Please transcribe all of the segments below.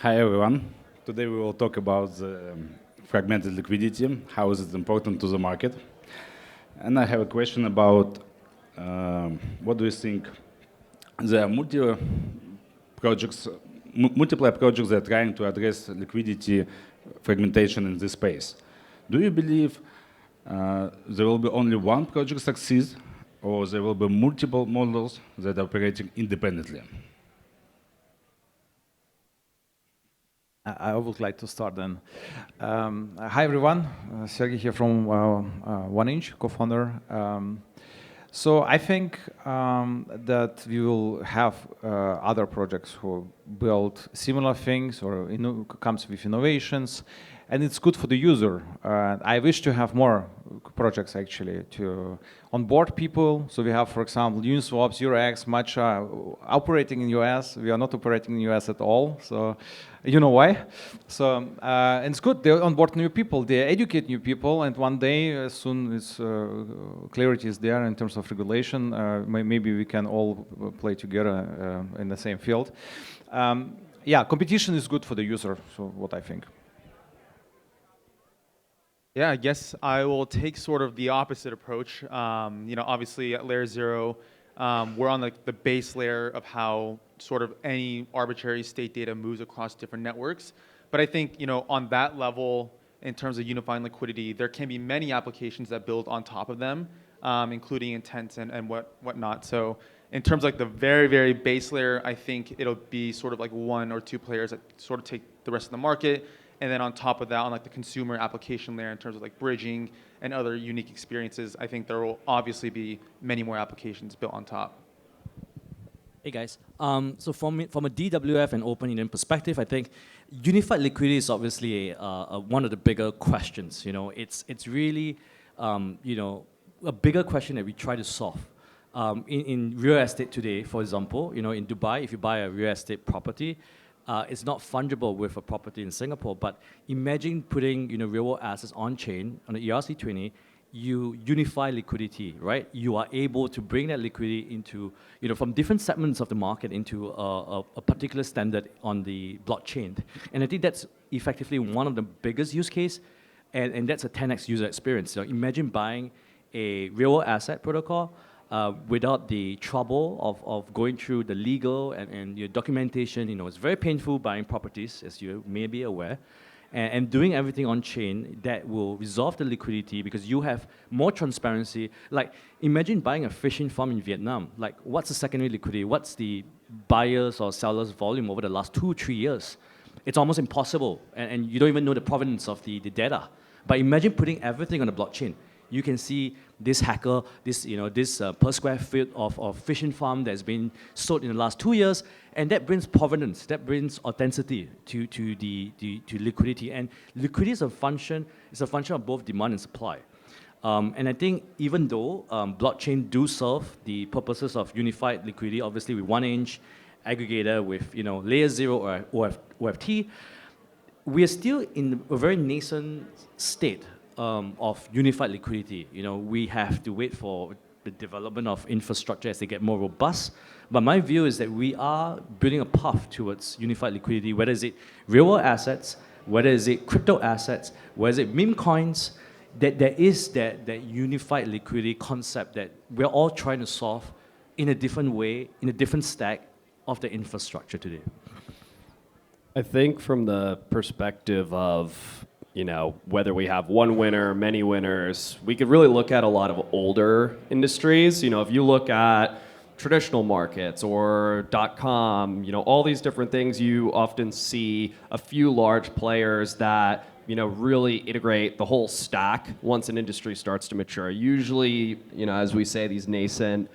Hi everyone. Today we will talk about the fragmented liquidity, how is it important to the market. And I have a question about what do you think there are multiple projects that are trying to address liquidity fragmentation in this space. Do you believe there will be only one project succeed, or there will be multiple models that are operating independently? I would like to start then. Hi everyone, Sergej here from 1inch, co-founder. So I think that we will have other projects who build similar things or comes with innovations, and it's good for the user. I wish to have more projects actually to onboard people. So we have, for example, Uniswap, ZeroX, Matcha operating in US. We are not operating in US at all. So you know why. So and it's good. They onboard new people. They educate new people. And one day, as soon as clarity is there in terms of regulation, maybe we can all play together in the same field. Yeah, competition is good for the user. So what I think. Yeah, I guess I will take sort of the opposite approach. Obviously at LayerZero, we're on the base layer of how sort of any arbitrary state data moves across different networks. But I think, on that level, in terms of unifying liquidity, there can be many applications that build on top of them, including intents and whatnot. So in terms of like the very, very base layer, I think it'll be sort of like one or two players that sort of take the rest of the market. And then on top of that, on like the consumer application layer, in terms of like bridging and other unique experiences, I think there will obviously be many more applications built on top. Hey guys, so from a DWF and OpenEden perspective, I think unified liquidity is obviously one of the bigger questions. It's really a bigger question that we try to solve. In real estate today, for example, in Dubai, if you buy a real estate property, it's not fungible with a property in Singapore, but imagine putting real world assets on chain on the ERC20, you unify liquidity, right? You are able to bring that liquidity into, from different segments of the market into a particular standard on the blockchain. And I think that's effectively one of the biggest use case, and that's a 10x user experience. Imagine buying a real world asset protocol without the trouble of going through the legal and your documentation. It's very painful buying properties, as you may be aware, and doing everything on chain that will resolve the liquidity because you have more transparency. Like, imagine buying a fishing farm in Vietnam. Like, what's the secondary liquidity? What's the buyers or sellers volume over the last 2-3 years? It's almost impossible, and you don't even know the provenance of the data. But imagine putting everything on the blockchain. You can see this hacker, this per square foot of fishing farm that's been sold in the last 2 years, and that brings provenance, that brings authenticity to liquidity. And liquidity is a function of both demand and supply. And I think even though blockchain do serve the purposes of unified liquidity, obviously with 1inch aggregator, with LayerZero or OFT, we are still in a very nascent state of unified liquidity. We have to wait for the development of infrastructure as they get more robust. But my view is that we are building a path towards unified liquidity, whether it's real world assets, whether it's crypto assets, whether it's meme coins, that there is that unified liquidity concept that we're all trying to solve in a different way, in a different stack of the infrastructure today. I think from the perspective of whether we have one winner, many winners, we could really look at a lot of older industries. If you look at traditional markets or .com, all these different things, you often see a few large players that really integrate the whole stack once an industry starts to mature. Usually, as we say, these nascent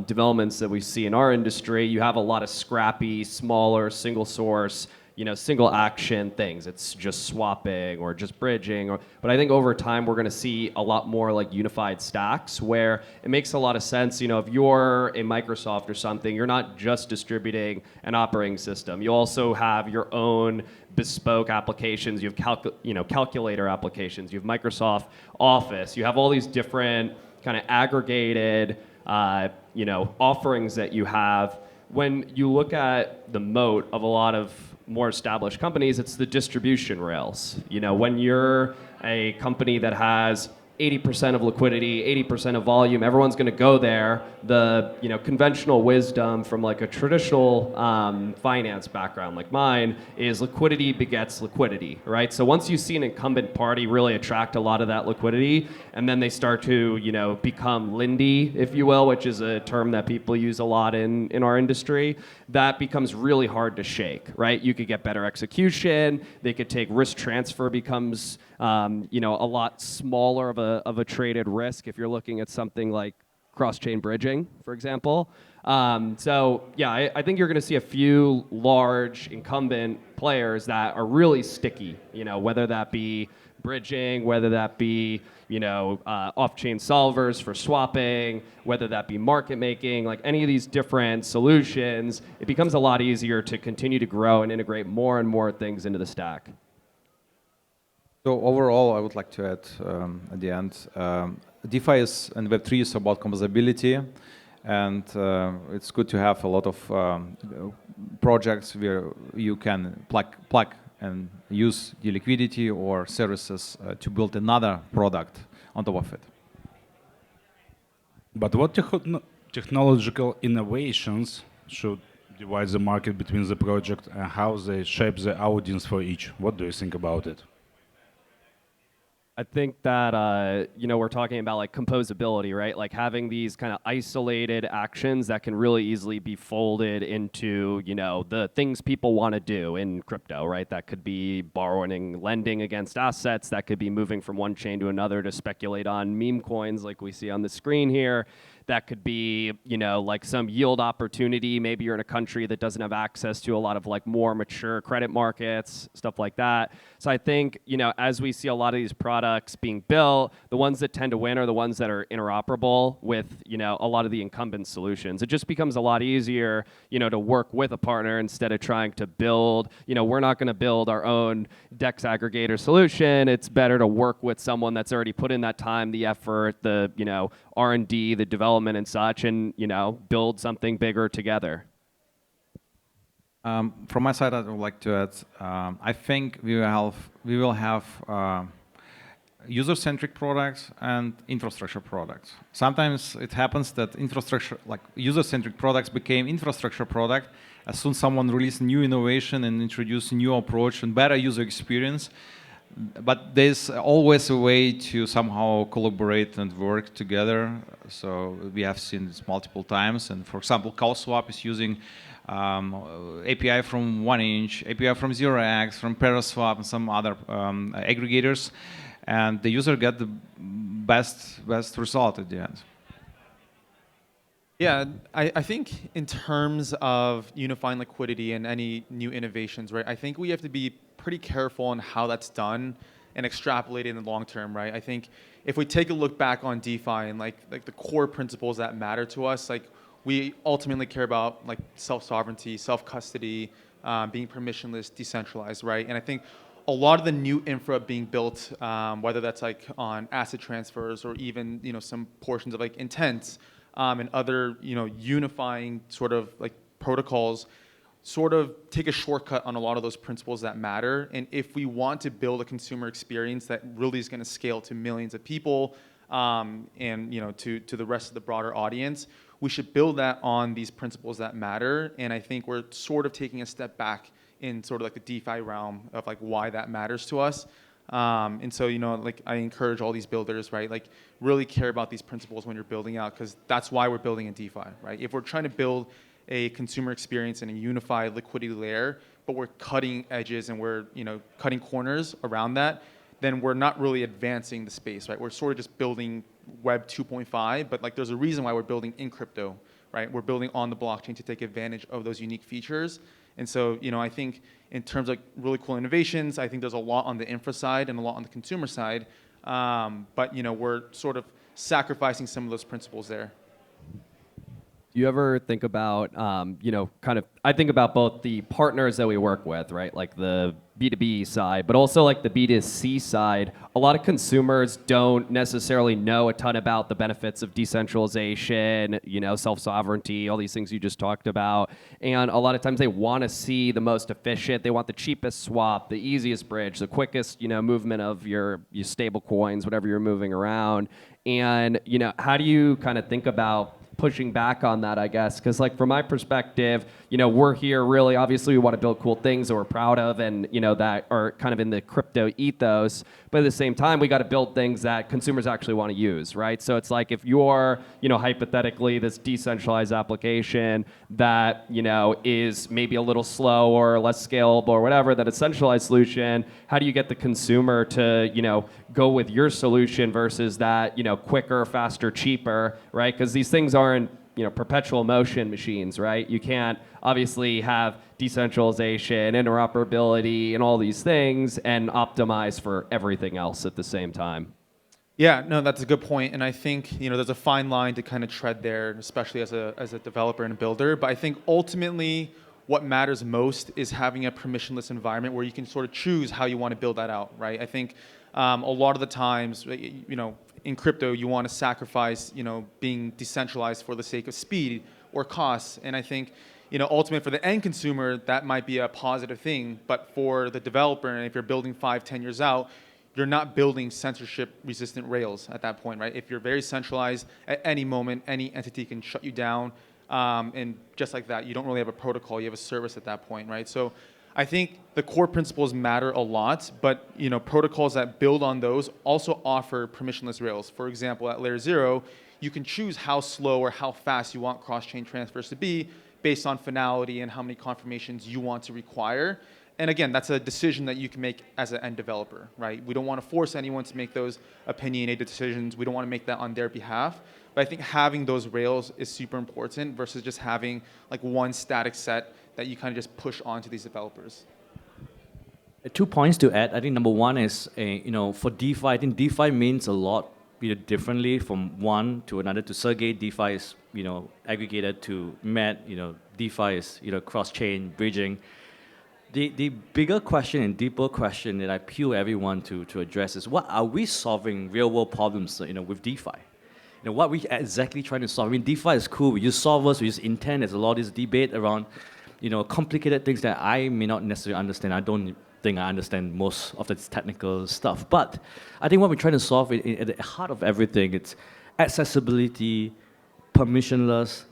developments that we see in our industry, you have a lot of scrappy, smaller, single source, single action things. It's just swapping or just bridging. But I think over time, we're going to see a lot more like unified stacks where it makes a lot of sense. If you're a Microsoft or something, you're not just distributing an operating system. You also have your own bespoke applications. You have calculator applications. You have Microsoft Office. You have all these different kind of aggregated offerings that you have. When you look at the moat of a lot of more established companies, it's the distribution rails. You know, when you're a company that has 80% of liquidity, 80% of volume, everyone's going to go there. The conventional wisdom from like a traditional finance background like mine is liquidity begets liquidity, right? So once you see an incumbent party really attract a lot of that liquidity, and then they start to become Lindy, if you will, which is a term that people use a lot in our industry, that becomes really hard to shake, right? You could get better execution. They could take risk transfer becomes a lot smaller of a traded risk if you're looking at something like cross-chain bridging, for example. So yeah, I think you're going to see a few large incumbent players that are really sticky, whether that be bridging, whether that be off-chain solvers for swapping, whether that be market making, like any of these different solutions, it becomes a lot easier to continue to grow and integrate more and more things into the stack. So overall, I would like to add at the end, DeFi and Web3 is about composability, and it's good to have a lot of projects where you can plug and use the liquidity or services to build another product on top of it. But what technological innovations should divide the market between the project and how they shape the audience for each? What do you think about it? I think that we're talking about like composability, right? Like having these kind of isolated actions that can really easily be folded into the things people want to do in crypto, right? That could be borrowing, lending against assets. That could be moving from one chain to another to speculate on meme coins, like we see on the screen here. That could be, like some yield opportunity. Maybe you're in a country that doesn't have access to a lot of like more mature credit markets, stuff like that. So I think, as we see a lot of these products being built, the ones that tend to win are the ones that are interoperable with, a lot of the incumbent solutions. It just becomes a lot easier, to work with a partner instead of trying to build, we're not going to build our own DEX aggregator solution. It's better to work with someone that's already put in that time, the effort, the, R&D, the development and such, and build something bigger together. From my side, I would like to add. I think we will have user-centric products and infrastructure products. Sometimes it happens that user-centric products became infrastructure product as soon as someone released new innovation and introduced a new approach and better user experience. But there's always a way to somehow collaborate and work together. So we have seen this multiple times. And for example, CowSwap is using API from 1inch, API from 0x, from Paraswap, and some other aggregators. And the user get the best result at the end. Yeah, I think in terms of unifying liquidity and any new innovations, right, I think we have to be pretty careful on how that's done and extrapolate it in the long term, right? I think if we take a look back on DeFi and like the core principles that matter to us, like we ultimately care about like self-sovereignty, self-custody, being permissionless, decentralized, right? And I think a lot of the new infra being built, whether that's like on asset transfers or even some portions of like intents, and other unifying sort of like protocols sort of take a shortcut on a lot of those principles that matter. And if we want to build a consumer experience that really is going to scale to millions of people and to the rest of the broader audience, we should build that on these principles that matter. And I think we're sort of taking a step back in sort of like the DeFi realm of like why that matters to us. And so, like I encourage all these builders, right? Like really care about these principles when you're building out, because that's why we're building in DeFi, right? If we're trying to build a consumer experience and a unified liquidity layer, but we're cutting edges and we're, cutting corners around that, then we're not really advancing the space, right? We're sort of just building Web 2.5, but like there's a reason why we're building in crypto, right? We're building on the blockchain to take advantage of those unique features. And so, I think in terms of really cool innovations, I think there's a lot on the infra side and a lot on the consumer side. But, we're sort of sacrificing some of those principles there. Do you ever think about, I think about both the partners that we work with, right? Like the B2B side, but also like the B2C side. A lot of consumers don't necessarily know a ton about the benefits of decentralization, self-sovereignty, all these things you just talked about. And a lot of times they want to see the most efficient, they want the cheapest swap, the easiest bridge, the quickest, movement of your stable coins, whatever you're moving around. And, how do you kind of think about pushing back on that, I guess? Because like from my perspective, we're here really, obviously we want to build cool things that we're proud of and, that are kind of in the crypto ethos. But at the same time, we got to build things that consumers actually want to use, right? So it's like if you're, hypothetically this decentralized application that, is maybe a little slow or less scalable or whatever, that a centralized solution, how do you get the consumer to, go with your solution versus that, quicker, faster, cheaper, right? Because these things aren't, perpetual motion machines, right? You can't obviously have decentralization, interoperability, and all these things and optimize for everything else at the same time. Yeah, no, that's a good point, and I think there's a fine line to kind of tread there, especially as a developer and a builder. But I think ultimately, what matters most is having a permissionless environment where you can sort of choose how you want to build that out, right? I think a lot of the times, in crypto, you want to sacrifice, being decentralized for the sake of speed or costs, and I think, ultimately for the end consumer, that might be a positive thing, but for the developer, and if you're building 5-10 years out, you're not building censorship-resistant rails at that point, right? If you're very centralized, at any moment, any entity can shut you down, and just like that, you don't really have a protocol, you have a service at that point, right? So I think the core principles matter a lot, but protocols that build on those also offer permissionless rails. For example, at LayerZero, you can choose how slow or how fast you want cross-chain transfers to be based on finality and how many confirmations you want to require. And again, that's a decision that you can make as an end developer, right? We don't want to force anyone to make those opinionated decisions. We don't want to make that on their behalf. But I think having those rails is super important versus just having like one static set that you kind of just push onto these developers. 2 points to add. I think number one is, for DeFi, I think DeFi means a lot differently from one to another. To Sergej, DeFi is, aggregated. To Matt, DeFi is, cross-chain bridging. The bigger question and deeper question that I appeal everyone to address is, what are we solving real-world problems, with DeFi? What are we exactly trying to solve? I mean, DeFi is cool. We use solvers, we use intent. There's a lot of this debate around, complicated things that I may not necessarily understand. I don't think I understand most of the technical stuff. But I think what we're trying to solve at the heart of everything, it's accessibility, permissionless,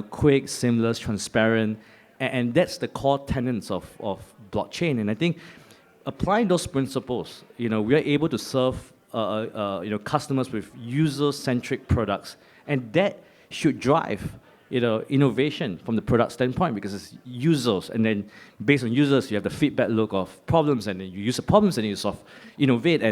quick, seamless, transparent, and that's the core tenets of blockchain. And I think applying those principles, we are able to serve customers with user-centric products, and that should drive innovation from the product standpoint, because it's users, and then based on users, you have the feedback loop of problems, and then you use the problems and you innovate,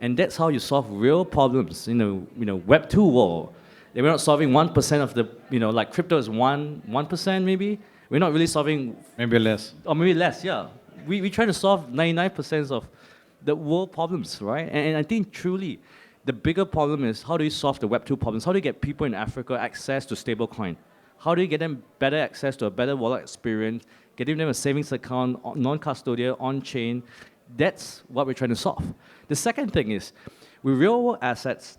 and that's how you solve real problems. Web 2 world, we're not solving 1% of the, like crypto is 1% maybe. We're not really solving Maybe less. or maybe less. Yeah, we try to solve 99% of the world problems, right? And I think truly, the bigger problem is, how do you solve the Web 2 problems? How do you get people in Africa access to stablecoin? How do you get them better access to a better wallet experience, getting them a savings account, non-custodial, on-chain? That's what we're trying to solve. The second thing is, with real-world assets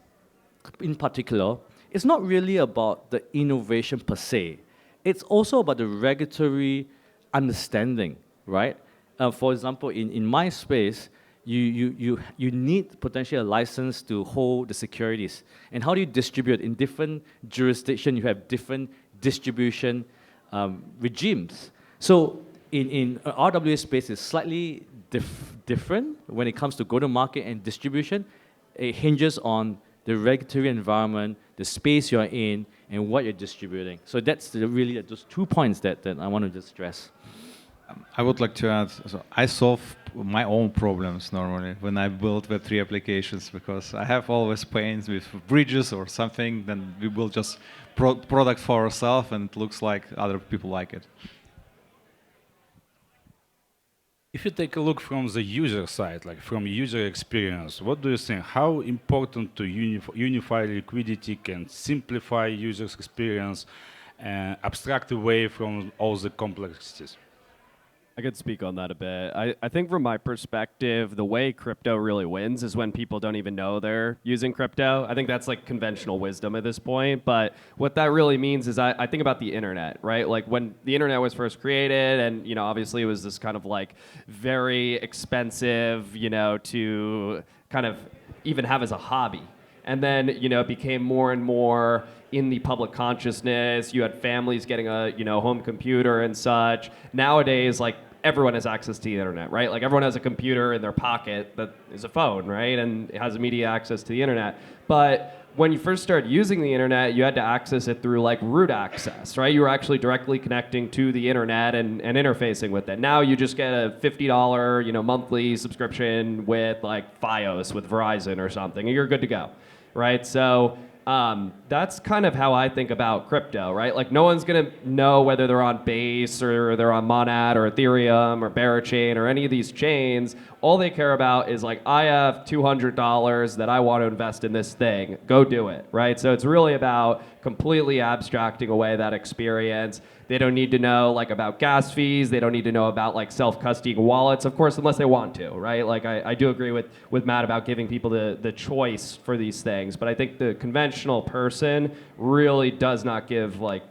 in particular, it's not really about the innovation per se. It's also about the regulatory understanding, right? For example, in my space, you need potentially a license to hold the securities. And how do you distribute? In different jurisdictions, you have different distribution regimes. So in RWA space, it's slightly different when it comes to go-to-market and distribution. It hinges on the regulatory environment, the space you're in, and what you're distributing. So that's really those 2 points that I want to just stress. I would like to add, so I solve my own problems normally when I build Web3 applications, because I have always pains with bridges or something, then we build just product for ourselves and it looks like other people like it. If you take a look from the user side, like from user experience, what do you think? How important to unify liquidity can simplify users' experience abstract away from all the complexities. I could speak on that a bit. I think from my perspective, the way crypto really wins is when people don't even know they're using crypto. I think that's like conventional wisdom at this point. But what that really means is I think about the internet, right? Like when the internet was first created and, obviously it was this kind of like very expensive, to kind of even have as a hobby. And then, it became more and more in the public consciousness. You had families getting a, home computer and such. Nowadays, like, everyone has access to the internet, right? Like, everyone has a computer in their pocket that is a phone, right? And it has immediate access to the internet. But when you first started using the internet, you had to access it through, like, root access, right? You were actually directly connecting to the internet and interfacing with it. Now you just get a $50, monthly subscription with, like, Fios with Verizon or something, and you're good to go. Right, so that's kind of how I think about crypto, right? Like no one's gonna know whether they're on Base or they're on Monad or Ethereum or Barachain or any of these chains. All they care about is like, I have $200 that I want to invest in this thing. Go do it, right? So it's really about completely abstracting away that experience. They don't need to know like about gas fees. They don't need to know about like self-custodying wallets, of course, unless they want to, right? Like I do agree with Matt about giving people the choice for these things, but I think the conventional person really does not give like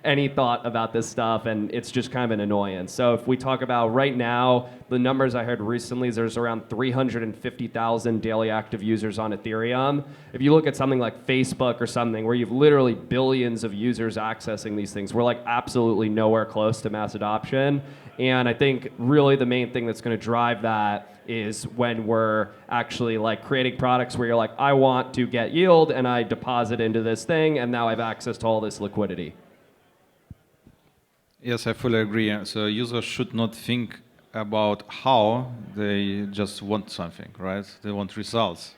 any thought about this stuff, and it's just kind of an annoyance. So if we talk about right now, the numbers I heard recently is there's around 350,000 daily active users on Ethereum. If you look at something like Facebook or something where you've literally billions of users accessing these things, we're like absolutely nowhere close to mass adoption. And I think really the main thing that's going to drive that is when we're actually like creating products where you're like, I want to get yield and I deposit into this thing and now I have access to all this liquidity. Yes, I fully agree. So users should not think about how, they just want something, right? They want results.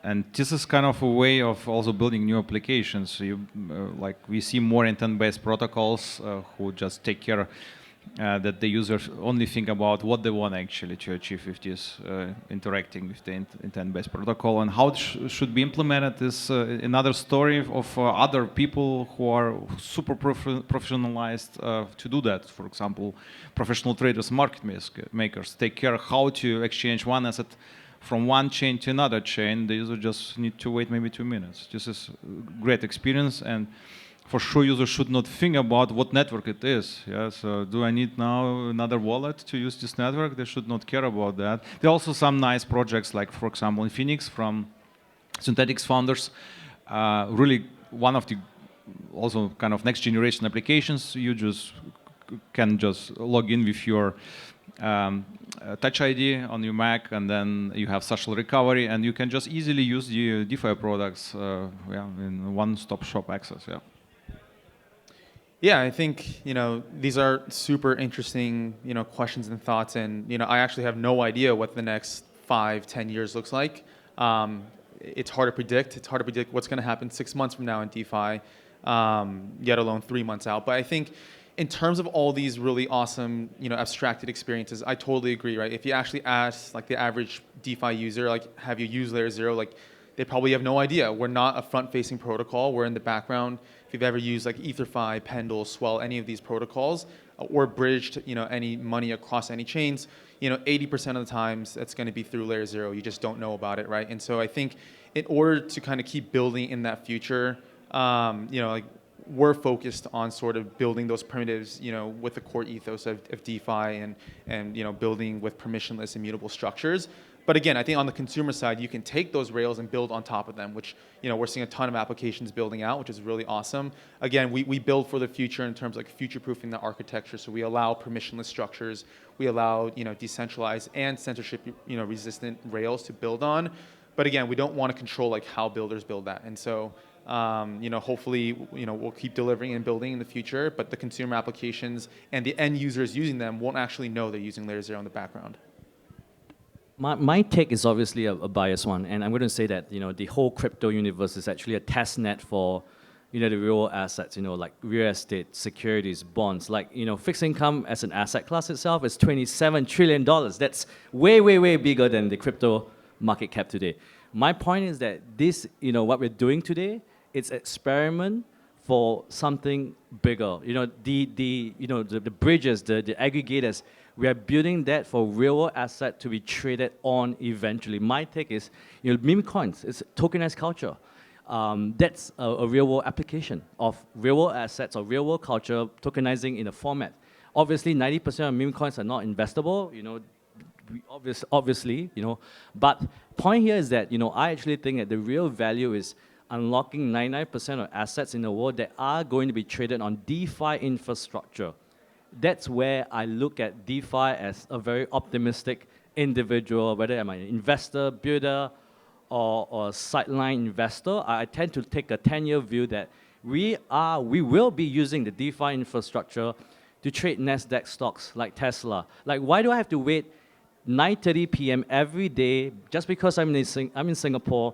And this is kind of a way of also building new applications. Like we see more intent-based protocols who just take care that the users only think about what they want actually to achieve with this interacting with the intent-based protocol, and how it should be implemented is another story of other people who are super professionalized to do that. For example, professional traders, market makers take care how to exchange one asset from one chain to another chain. The user just need to wait maybe 2 minutes. This is a great experience, and for sure, users should not think about what network it is. Yeah, so do I need now another wallet to use this network? They should not care about that. There are also some nice projects, like for example, in Phoenix from Synthetics founders. Really, one of the also kind of next generation applications. You just can just log in with your Touch ID on your Mac, and then you have social recovery, and you can just easily use the DeFi products in one-stop shop access. Yeah. Yeah, I think these are super interesting questions and thoughts, and I actually have no idea what the next 5-10 years looks like. It's hard to predict. It's hard to predict what's going to happen 6 months from now in DeFi, yet alone 3 months out. But I think in terms of all these really awesome abstracted experiences, I totally agree. Right? If you actually ask like the average DeFi user, like, have you used LayerZero? Like, they probably have no idea. We're not a front-facing protocol. We're in the background. If you've ever used like EtherFi, Pendle, Swell, any of these protocols, or bridged any money across any chains, 80% of the times it's going to be through LayerZero. You just don't know about it, right? And so I think in order to kind of keep building in that future, like we're focused on sort of building those primitives, with the core ethos of DeFi and building with permissionless immutable structures. But again, I think on the consumer side, you can take those rails and build on top of them, which we're seeing a ton of applications building out, which is really awesome. Again, we build for the future in terms of like future-proofing the architecture. So we allow permissionless structures, we allow decentralized and censorship resistant rails to build on. But again, we don't want to control like how builders build that. And so hopefully we'll keep delivering and building in the future. But the consumer applications and the end users using them won't actually know they're using LayerZero in the background. My take is obviously a biased one, and I'm going to say that the whole crypto universe is actually a test net for the real assets, like real estate, securities, bonds. Like fixed income as an asset class itself is $27 trillion. That's way, way, way bigger than the crypto market cap today. My point is that this, what we're doing today, it's experiment for something bigger. You know, the bridges, the aggregators, we are building that for real-world asset to be traded on eventually. My take is, you know, meme coins, it's tokenized culture. That's a real-world application of real-world assets or real-world culture tokenizing in a format. Obviously, 90% of meme coins are not investable, you know, obviously, you know. But point here is that, you know, I actually think that the real value is unlocking 99% of assets in the world that are going to be traded on DeFi infrastructure. That's where I look at DeFi as a very optimistic individual, whether I'm an investor, builder, or a sideline investor. I tend to take a 10-year view that we will be using the DeFi infrastructure to trade NASDAQ stocks like Tesla. Like, why do I have to wait 9:30 p.m. every day just because I'm in Singapore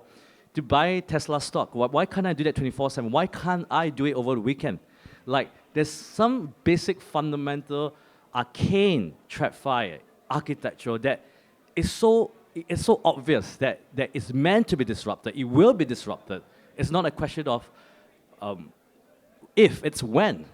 to buy Tesla stock? Why can't I do that 24/7? Why can't I do it over the weekend? Like, there's some basic fundamental arcane TradFi architecture that is so obvious that it's meant to be disrupted. It will be disrupted. It's not a question of if, it's when.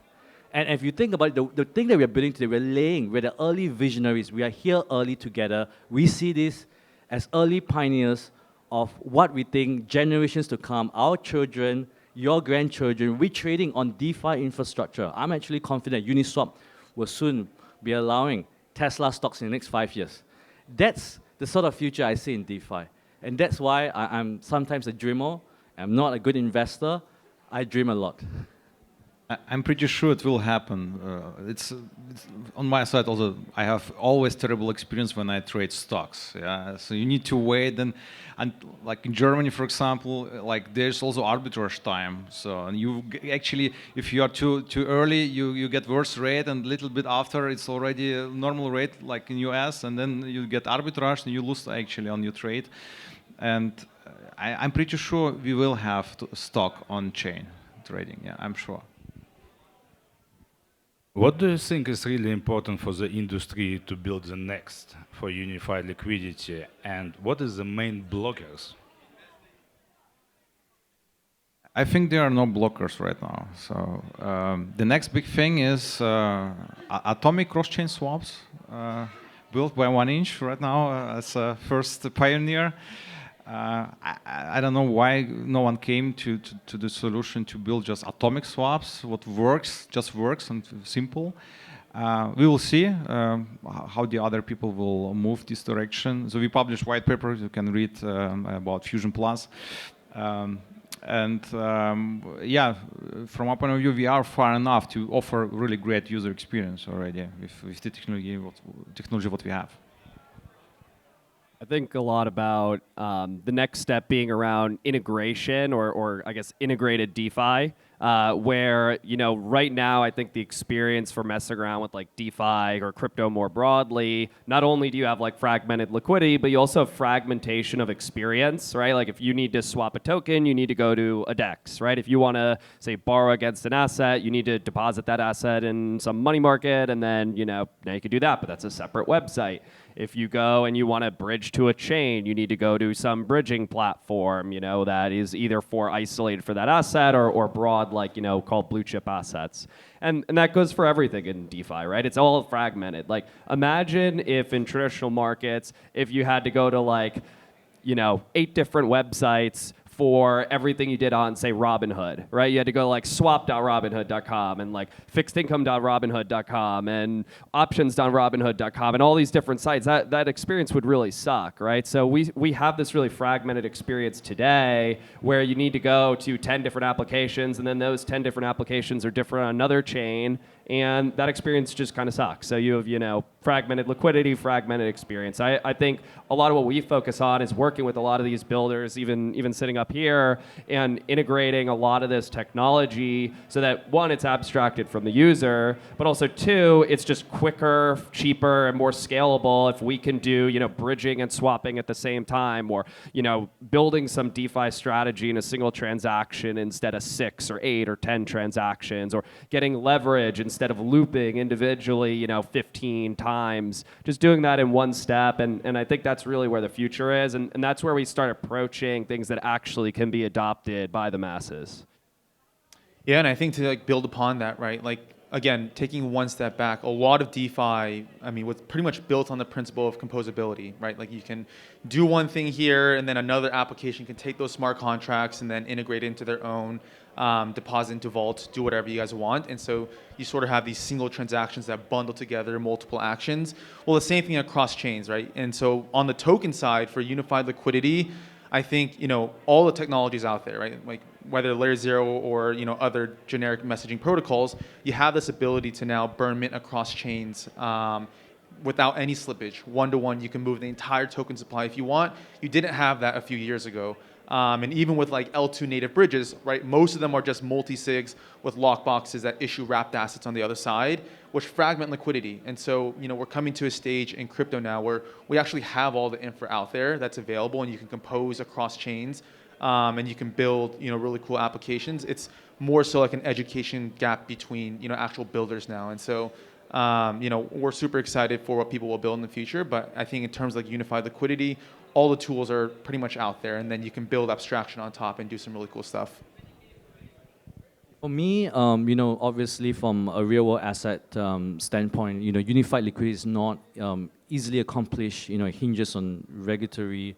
And if you think about it, the thing that we're building today, we're the early visionaries. We are here early together. We see this as early pioneers of what we think generations to come, our children, your grandchildren, we're trading on DeFi infrastructure. I'm actually confident Uniswap will soon be allowing Tesla stocks in the next 5 years. That's the sort of future I see in DeFi. And that's why I'm sometimes a dreamer. I'm not a good investor. I dream a lot. I'm pretty sure it will happen. It's on my side also. I have always terrible experience when I trade stocks. Yeah, so you need to wait, and like in Germany, for example, like there's also arbitrage time. So and you actually, if you are too early, you get worse rate, and a little bit after it's already a normal rate, like in US, and then you get arbitrage and you lose actually on your trade. And I'm pretty sure we will have stock on chain trading. Yeah, I'm sure. What do you think is really important for the industry to build the next for unified liquidity, and what is the main blockers? I think there are no blockers right now. So the next big thing is atomic cross-chain swaps, built by 1inch right now as a first pioneer. I don't know why no one came to the solution to build just atomic swaps. What works, just works and simple. We will see how the other people will move this direction. So we published white papers. You can read about Fusion Plus. Yeah, from our point of view, we are far enough to offer really great user experience already with the technology what we have. I think a lot about the next step being around integration or I guess integrated DeFi, where, you know, right now I think the experience for messing around with like DeFi or crypto more broadly, not only do you have like fragmented liquidity, but you also have fragmentation of experience, right? Like if you need to swap a token, you need to go to a DEX, right? If you want to say borrow against an asset, you need to deposit that asset in some money market, and then, you know, now you can do that, but that's a separate website. If you go and you want to bridge to a chain, you need to go to some bridging platform, you know, that is either isolated for that asset or broad, like, you know, called blue chip assets. And that goes for everything in DeFi, right? It's all fragmented. Like, imagine if in traditional markets, if you had to go to like, you know, 8 different websites for everything you did on, say, Robinhood, right? You had to go like swap.robinhood.com and like fixedincome.robinhood.com and options.robinhood.com and all these different sites. That experience would really suck, right? So we have this really fragmented experience today where you need to go to 10 different applications, and then those 10 different applications are different on another chain, and that experience just kind of sucks. So you have, you know, fragmented liquidity, fragmented experience. I think a lot of what we focus on is working with a lot of these builders, even sitting up here, and integrating a lot of this technology so that, one, it's abstracted from the user, but also, two, it's just quicker, cheaper, and more scalable if we can do, you know, bridging and swapping at the same time, or, you know, building some DeFi strategy in a single transaction instead of 6 or 8 or 10 transactions, or getting leverage instead of looping individually, you know, 15 times, just doing that in one step. And I think that's really where the future is. And that's where we start approaching things that actually can be adopted by the masses. Yeah, and I think to like build upon that, right? Like again, taking one step back, a lot of DeFi, I mean, was pretty much built on the principle of composability, right? Like you can do one thing here, and then another application can take those smart contracts and then integrate into their own, deposit into vault, do whatever you guys want. And so you sort of have these single transactions that bundle together multiple actions. Well, the same thing across chains, right? And so on the token side for unified liquidity, I think all the technologies out there, right? Like whether LayerZero or other generic messaging protocols, you have this ability to now burn mint across chains without any slippage. One-to-one, you can move the entire token supply if you want. You didn't have that a few years ago. And even with like L2 native bridges, right? Most of them are just multi-sigs with lockboxes that issue wrapped assets on the other side, which fragment liquidity. And so, we're coming to a stage in crypto now where we actually have all the infra out there that's available, and you can compose across chains, and you can build, really cool applications. It's more so like an education gap between, actual builders now. And so, we're super excited for what people will build in the future. But I think in terms of like unified liquidity, all the tools are pretty much out there, and then you can build abstraction on top and do some really cool stuff. For me, obviously from a real world asset standpoint, unified liquidity is not easily accomplished. It hinges on regulatory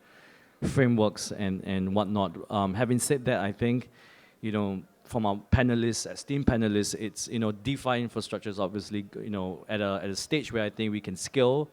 frameworks and whatnot. Having said that, I think, from our panelists, esteemed panelists, it's, DeFi infrastructure is obviously, at a stage where I think we can scale.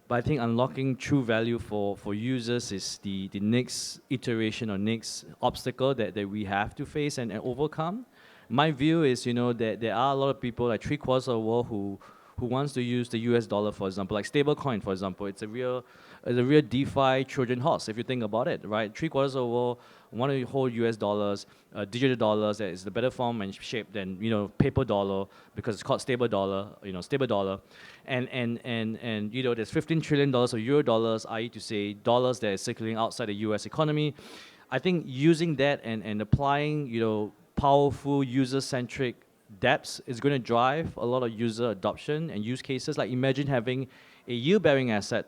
But I think unlocking true value for users is the next iteration or next obstacle that we have to face and overcome. My view is, that there are a lot of people, like 3/4 of the world, who wants to use the US dollar, for example, like stablecoin, for example. It's a real DeFi Trojan horse, if you think about it, right? 3/4 of the world want to hold US dollars, digital dollars that is the better form and shape than, paper dollar, because it's called stable dollar, stable dollar. And there's $15 trillion of euro dollars, i.e. to say dollars that is circulating outside the US economy. I think using that and applying, powerful user-centric dApps is going to drive a lot of user adoption and use cases. Like imagine having a yield-bearing asset,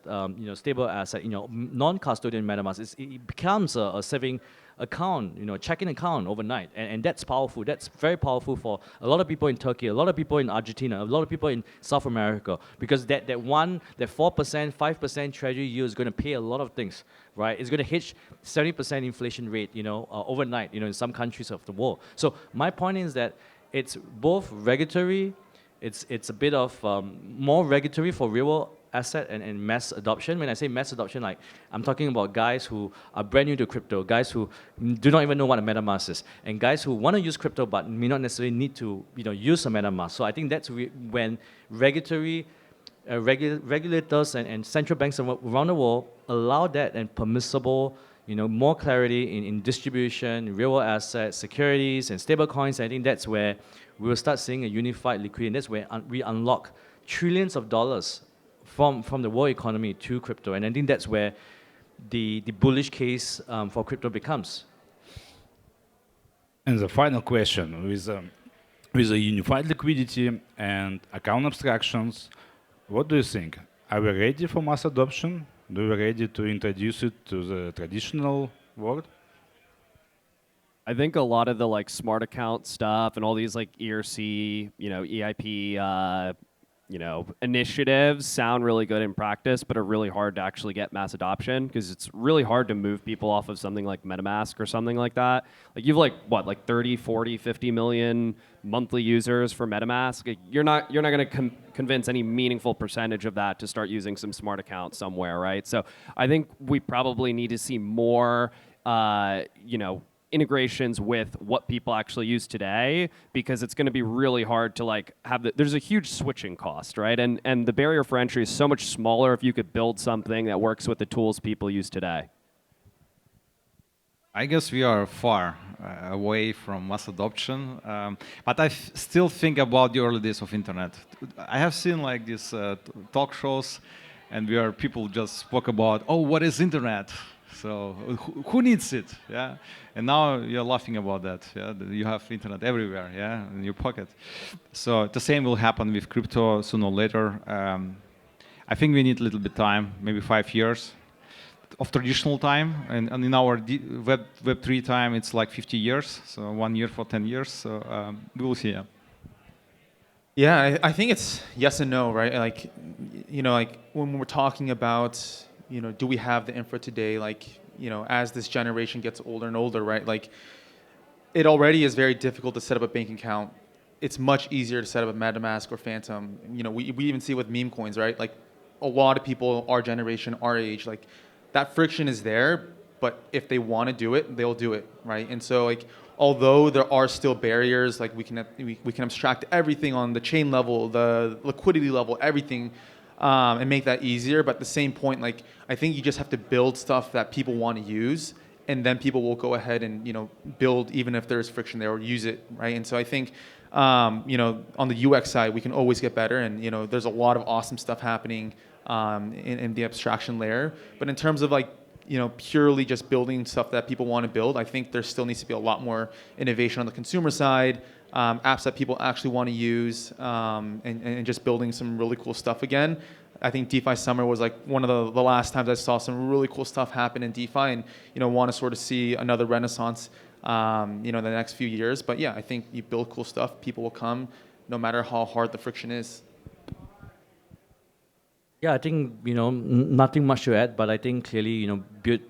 stable asset, non-custodian MetaMask. It becomes a saving account, checking account overnight, and that's powerful. That's very powerful for a lot of people in Turkey, a lot of people in Argentina, a lot of people in South America, because that 4%, 5% treasury yield is going to pay a lot of things, right? It's going to hit 70% inflation rate, overnight, in some countries of the world. So my point is that it's both regulatory, it's a bit of more regulatory for real asset and mass adoption. When I say mass adoption, like I'm talking about guys who are brand new to crypto, guys who do not even know what a MetaMask is, and guys who want to use crypto but may not necessarily need to use a MetaMask. So I think that's when regulatory regulators and central banks around the world allow that and permissible, more clarity in distribution, real world assets, securities, and stable coins. I think that's where we will start seeing a unified liquidity, and that's where we unlock trillions of dollars from the world economy to crypto. And I think that's where the bullish case for crypto becomes. And the final question, with a unified liquidity and account abstractions, what do you think? Are we ready for mass adoption? Do we ready to introduce it to the traditional world? I think a lot of the like smart account stuff and all these like ERC, EIP, initiatives sound really good in practice, but are really hard to actually get mass adoption, because it's really hard to move people off of something like MetaMask or something like that. Like you've like 30, 40, 50 million monthly users for MetaMask. Like, you're not going to convince any meaningful percentage of that to start using some smart account somewhere, right? So I think we probably need to see more, integrations with what people actually use today, because it's going to be really hard to like have there's a huge switching cost, right? And the barrier for entry is so much smaller if you could build something that works with the tools people use today. I guess we are far away from mass adoption, but I still think about the early days of internet. I have seen like these talk shows, and where people just spoke about, oh, what is internet? So who needs it? Yeah, and now you're laughing about that. Yeah, you have internet everywhere. Yeah, in your pocket. So the same will happen with crypto sooner or later. I think we need a little bit time, maybe 5 years, of traditional time, and in our Web3 time, it's like 50 years, so 1 year for 10 years. So we will see. Yeah. Yeah, I think it's yes and no, right? Like, like when we're talking about, do we have the infra today? Like, as this generation gets older and older, right? Like, it already is very difficult to set up a bank account. It's much easier to set up a MetaMask or Phantom. We even see with meme coins, right? Like, a lot of people, our generation, our age, like, that friction is there, but if they want to do it, they'll do it, right? And so, like, although there are still barriers, like we can abstract everything on the chain level, the liquidity level, everything, and make that easier. But at the same point, like, I think you just have to build stuff that people want to use, and then people will go ahead and build even if there's friction there, or use it, right? And so I think on the UX side, we can always get better, and there's a lot of awesome stuff happening in the abstraction layer. But in terms of like purely just building stuff that people want to build, I think there still needs to be a lot more innovation on the consumer side, apps that people actually want to use, and just building some really cool stuff again. I think DeFi Summer was like one of the last times I saw some really cool stuff happen in DeFi, and want to sort of see another renaissance, in the next few years. But yeah, I think you build cool stuff, people will come, no matter how hard the friction is. Yeah, I think nothing much to add, but I think clearly build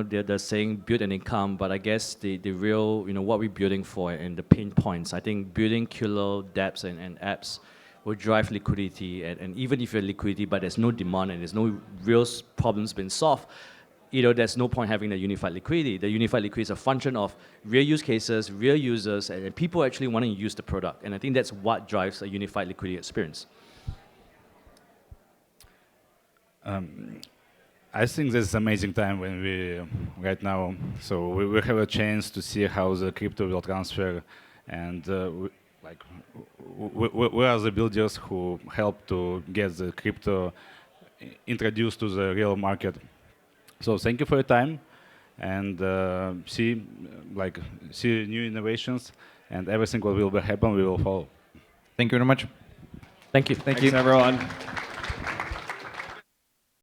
they're saying build an income, but I guess the real what we're building for and the pain points. I think building killer dApps and apps will drive liquidity, and even if you're liquidity but there's no demand and there's no real problems being solved, there's no point having the unified liquidity. The unified liquidity is a function of real use cases, real users, and people actually wanting to use the product, and I think that's what drives a unified liquidity experience. I think this is an amazing time when right now, so we have a chance to see how the crypto will transfer, and we are the builders who help to get the crypto introduced to the real market. So thank you for your time, and see new innovations, and everything what will happen, we will follow. Thank you very much. Thank you. Thanks, everyone.